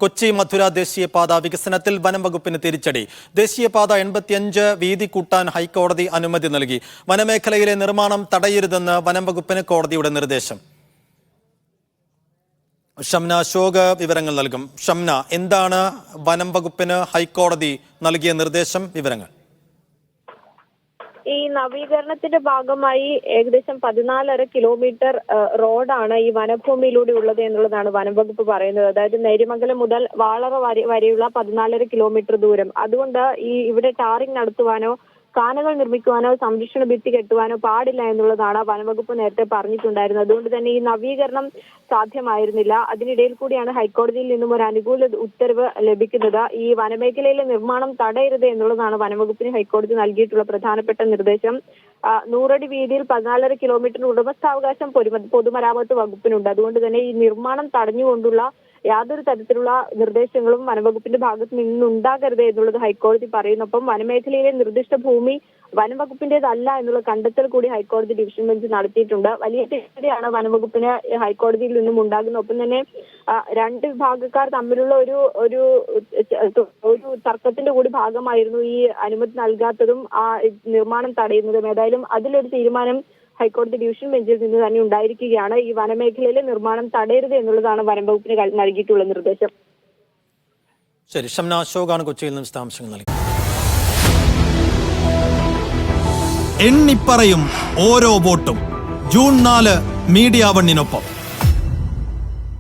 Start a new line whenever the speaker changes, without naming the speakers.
കൊച്ചി മധുര ദേശീയപാത വികസനത്തിൽ വനം വകുപ്പിന് തിരിച്ചടി. ദേശീയപാത 85 വീതി കൂട്ടാൻ ഹൈക്കോടതി അനുമതി നൽകി. വനമേഖലയിലെ നിർമ്മാണം തടയരുതെന്ന് വനം വകുപ്പിന് കോടതിയുടെ നിർദ്ദേശം. ഷംന അശോക് വിവരങ്ങൾ നൽകും. ഷംന, എന്താണ് വനം വകുപ്പിന് ഹൈക്കോടതി നൽകിയ നിർദ്ദേശം? വിവരങ്ങൾ.
ഈ നവീകരണത്തിന്റെ ഭാഗമായി ഏകദേശം 14.5 കിലോമീറ്റർ റോഡാണ് ഈ വനഭൂമിയിലൂടെ ഉള്ളത് എന്നുള്ളതാണ് വനം വകുപ്പ് പറയുന്നത്. അതായത് നേര്യമംഗലം മുതൽ വാളറ വരെയുള്ള 14.5 കിലോമീറ്റർ ദൂരം. അതുകൊണ്ട് ഇവിടെ ടാറിംഗ് നടത്തുവാനോ കാനകൾ നിർമ്മിക്കുവാനോ സംരക്ഷണ ഭിത്തി കെട്ടുവാനോ പാടില്ല എന്നുള്ളതാണ് വനംവകുപ്പ് നേരത്തെ പറഞ്ഞിട്ടുണ്ടായിരുന്നത്. അതുകൊണ്ട് തന്നെ ഈ നവീകരണം സാധ്യമായിരുന്നില്ല. അതിനിടയിൽ കൂടിയാണ് ഹൈക്കോടതിയിൽ നിന്നും ഒരു അനുകൂല ഉത്തരവ് ലഭിക്കുന്നത്. ഈ വനമേഖലയിലെ നിർമ്മാണം തടയരുത് എന്നുള്ളതാണ് വനംവകുപ്പിന് ഹൈക്കോടതി നൽകിയിട്ടുള്ള പ്രധാനപ്പെട്ട നിർദ്ദേശം. 100 അടി വീതിയിൽ 14.5 കിലോമീറ്റർ ഉടമസ്ഥാവകാശം പൊതുമരാമത്ത് വകുപ്പിനുണ്ട്. അതുകൊണ്ട് തന്നെ ഈ നിർമ്മാണം തടഞ്ഞുകൊണ്ടുള്ള യാതൊരു തരത്തിലുള്ള നിർദ്ദേശങ്ങളും വനംവകുപ്പിന്റെ ഭാഗത്ത് നിന്നുണ്ടാകരുത് എന്നുള്ളത് ഹൈക്കോടതി പറയുന്നൊപ്പം വനമേഖലയിലെ നിർദ്ദിഷ്ട ഭൂമി വനംവകുപ്പിന്റേതല്ല എന്നുള്ള കണ്ടെത്തൽ കൂടി ഹൈക്കോടതി ഡിവിഷൻ ബെഞ്ച് നടത്തിയിട്ടുണ്ട്. വലിയ തിരിച്ചടിയാണ് വനംവകുപ്പിന് ഹൈക്കോടതിയിൽ നിന്നും ഉണ്ടാകുന്നത്. ഒപ്പം തന്നെ രണ്ട് വിഭാഗക്കാർ തമ്മിലുള്ള ഒരു തർക്കത്തിന്റെ കൂടി ഭാഗമായിരുന്നു ഈ അനുമതി നൽകാത്തതും ആ നിർമ്മാണം തടയുന്നതും. ഏതായാലും അതിലൊരു തീരുമാനം ഹൈക്കോടതി ഡിവിഷൻ ബെഞ്ചിൽ നിന്ന് തന്നെ ഉണ്ടായിരിക്കുകയാണ്. ഈ വനമേഖലയിലെ നിർമ്മാണം തടയരുത് എന്നുള്ളതാണ് വനംവകുപ്പിന് നൽകിയിട്ടുള്ള നിർദ്ദേശം.
ശരി, ഷംന അശോകാണ് കൊച്ചിയിൽ നിന്ന് വിശദാംശങ്ങൾ നൽകി.
എണ്ണിപ്പറയും ഓരോ വോട്ടും. June 4 media 1-നൊപ്പം.